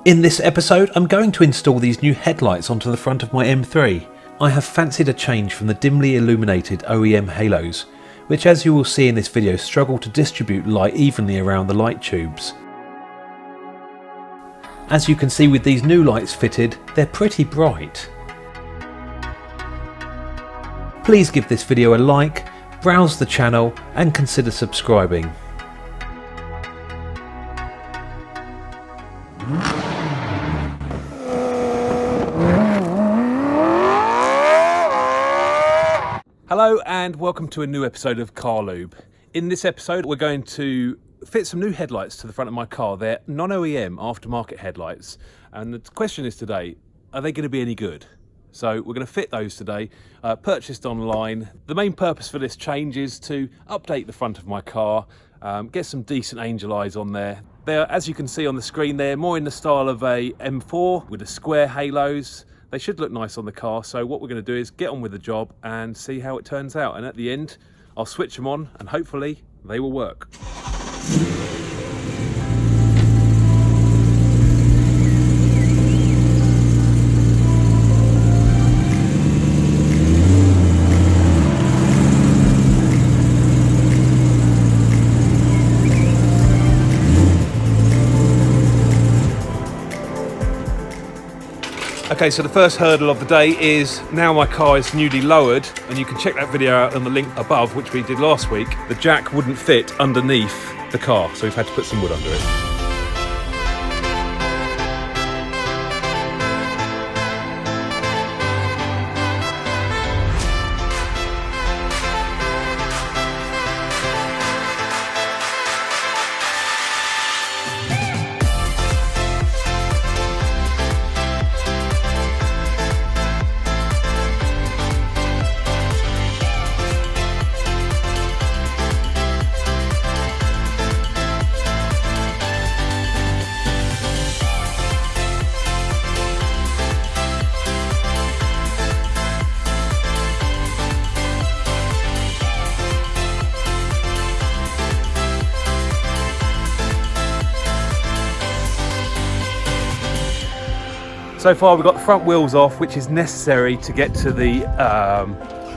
In this episode, I'm going to install these new headlights onto the front of my M3. I have fancied a change from the dimly illuminated OEM halos, which as you will see in this video struggle to distribute light evenly around the light tubes. As you can see with these new lights fitted, they're pretty bright. Please give this video a like, browse the channel and consider subscribing. Hello and welcome to a new episode of Car Lube. In this episode we're going to fit some new headlights to the front of my car. They're non-OEM aftermarket headlights, and the question is today, are they going to be any good? So we're going to fit those today, purchased online. The main purpose for this change is to update the front of my car, get some decent angel eyes on there. They're, as you can see on the screen, they're more in the style of a M4 with the square halos. They should look nice on the car, so what we're going to do is get on with the job and see how it turns out, and at the end I'll switch them on and hopefully they will work. Okay, so the first hurdle of the day is now my car is newly lowered, and you can check that video out on the link above, which we did last week. The jack wouldn't fit underneath the car, so we've had to put some wood under it. So far we've got the front wheels off, which is necessary to get to the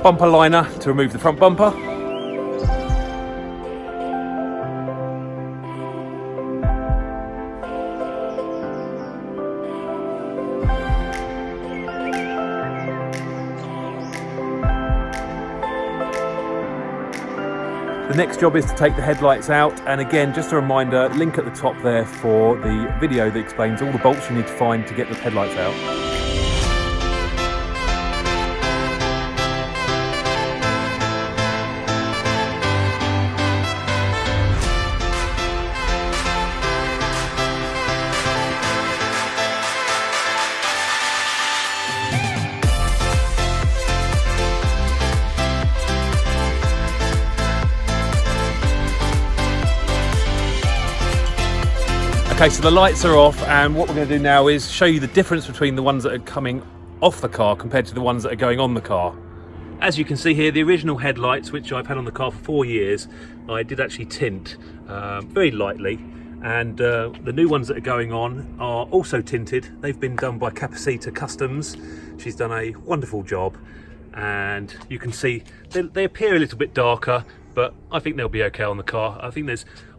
bumper liner to remove the front bumper. The next job is to take the headlights out, and again, just a reminder, link at the top there for the video that explains all the bolts you need to find to get the headlights out. Okay, so the lights are off, and what we're going to do now is show you the difference between the ones that are coming off the car compared to the ones that are going on the car. As you can see here, the original headlights, which I've had on the car for 4 years, I did actually tint very lightly, and the new ones that are going on are also tinted. They've been done by Capacita Customs. She's done a wonderful job, and you can see they appear a little bit darker, but I think they'll be okay on the car. I think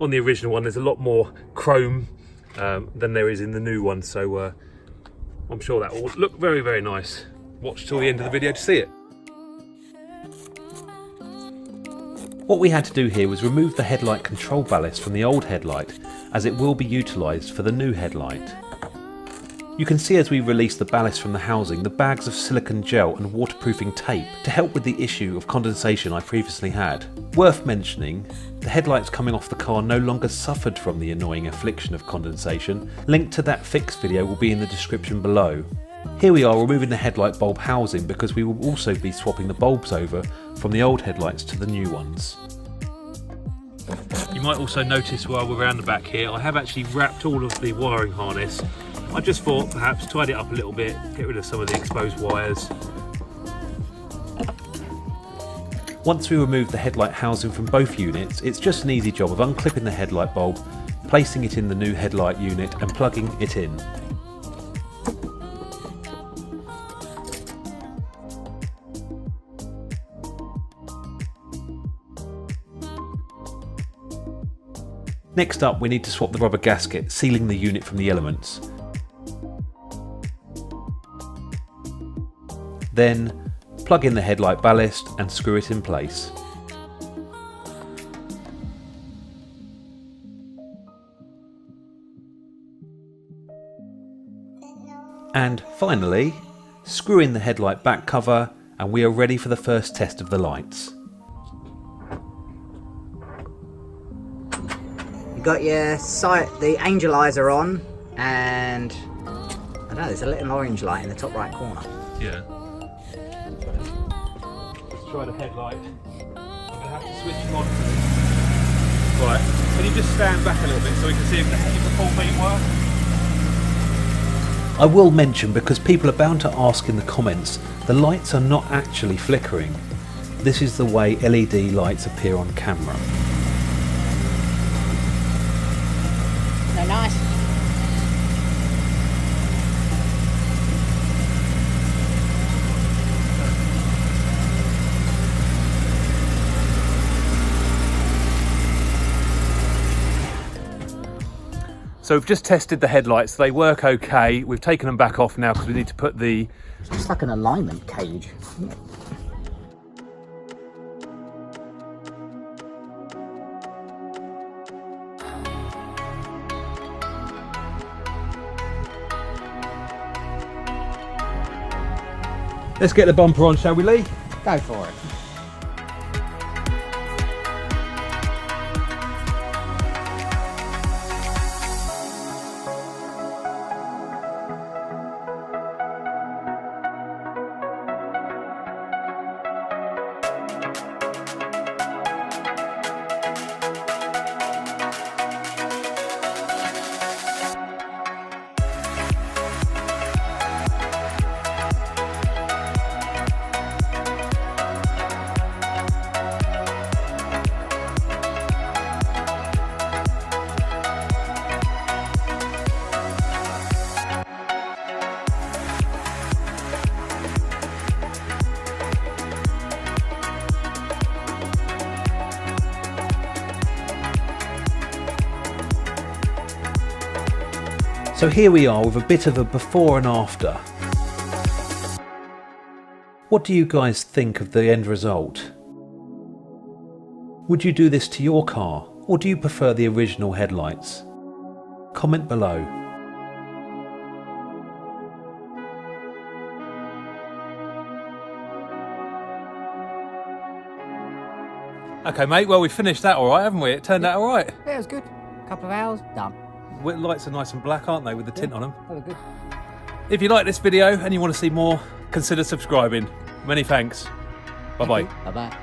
on the original one, there's a lot more chrome than there is in the new one, so I'm sure that will look very, very nice. Watch till the end of the video to see it. What we had to do here was remove the headlight control ballast from the old headlight, as it will be utilised for the new headlight. You can see as we release the ballast from the housing, the bags of silicone gel and waterproofing tape to help with the issue of condensation I previously had. Worth mentioning, the headlights coming off the car no longer suffered from the annoying affliction of condensation. Link to that fix video will be in the description below. Here we are removing the headlight bulb housing, because we will also be swapping the bulbs over from the old headlights to the new ones. You might also notice while we're around the back here, I have actually wrapped all of the wiring harness. I just thought perhaps tidy it up a little bit, get rid of some of the exposed wires. Once we remove the headlight housing from both units, it's just an easy job of unclipping the headlight bulb, placing it in the new headlight unit and plugging it in. Next up, we need to swap the rubber gasket, sealing the unit from the elements. Then plug in the headlight ballast and screw it in place. And finally, screw in the headlight back cover, and we are ready for the first test of the lights. You've got your sight, the angelizer on, and I don't know, there's a little orange light in the top right corner. Yeah. Let's try the headlight. I'm going to have to switch them on. Right, can you just stand back a little bit so we can see if the full beam works? I will mention, because people are bound to ask in the comments, the lights are not actually flickering. This is the way LED lights appear on camera. So nice. So we've just tested the headlights, they work okay. We've taken them back off now because we need to put the... It's just like an alignment cage. Let's get the bumper on, shall we, Lee? Go for it. So here we are with a bit of a before and after. What do you guys think of the end result? Would you do this to your car, or do you prefer the original headlights? Comment below. Okay mate, well we finished that alright, haven't we? It turned out alright. Yeah, it was good. Couple of hours, done. Lights are nice and black, aren't they, with the tint on them? They were good. If you like this video and you want to see more, consider subscribing. Many thanks. Bye-bye. Bye-bye.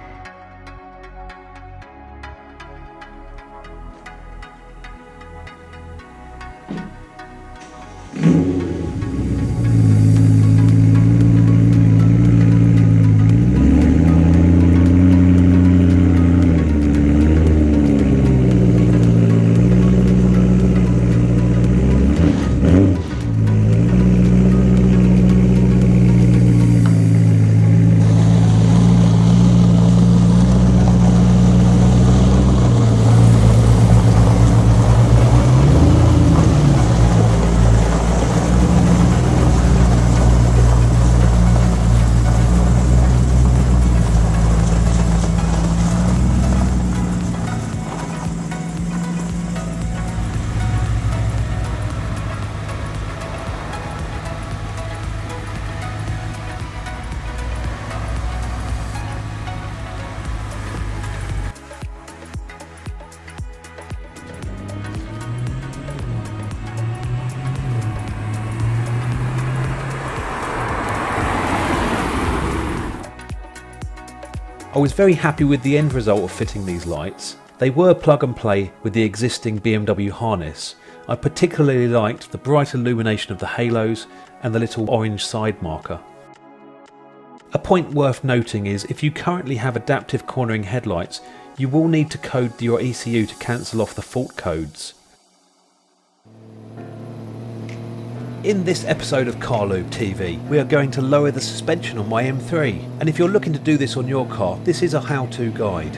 I was very happy with the end result of fitting these lights. They were plug and play with the existing BMW harness. I particularly liked the bright illumination of the halos and the little orange side marker. A point worth noting is if you currently have adaptive cornering headlights, you will need to code your ECU to cancel off the fault codes. In this episode of Car Lube TV, we are going to lower the suspension on my M3, and if you're looking to do this on your car, this is a how-to guide.